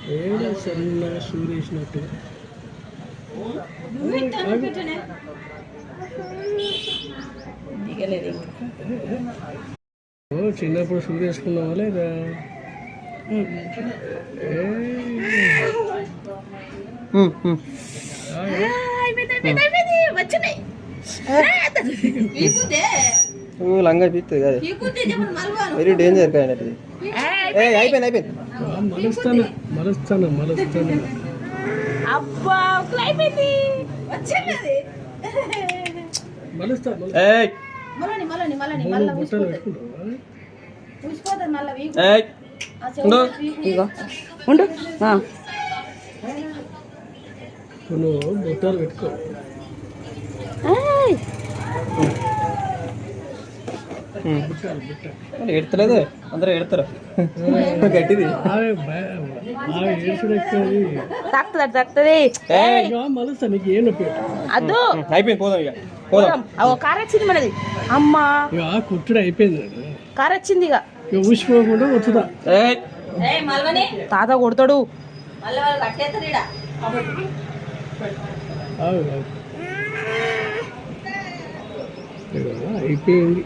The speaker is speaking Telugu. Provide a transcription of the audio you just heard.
ఏదో సన్నగా సూరేసినట్టు. చిన్నప్పుడు షూర్ వేసుకున్నావా లేదా? లంగా పీస్తుంది కదా, వెరీ డేంజర్ కానీ అయిపోయింది అయిపోయింది. మలుస్తాను మలుస్తాను మలుస్తాను. అబ్బా అయిపోయింది. మలుస్తా ఇగో ఉండు. నువ్వు బొట్టాలు పెట్టుకో. ఎడతలేదు, అందరూ ఎడతారు గట్టిది. తాకుతుంది మలుస్తా, నీకు ఏం నొప్పి? అద్దు అయిపోయింది, పోదాం ఇక పోదాం. కార్ వచ్చింది మనది. అమ్మా కుట్టుడు అయిపోయింది. కార్ వచ్చింది. ఇక ఊసిపోకుండా వచ్చుదా తాత కొడతాడు. అయిపోయింది.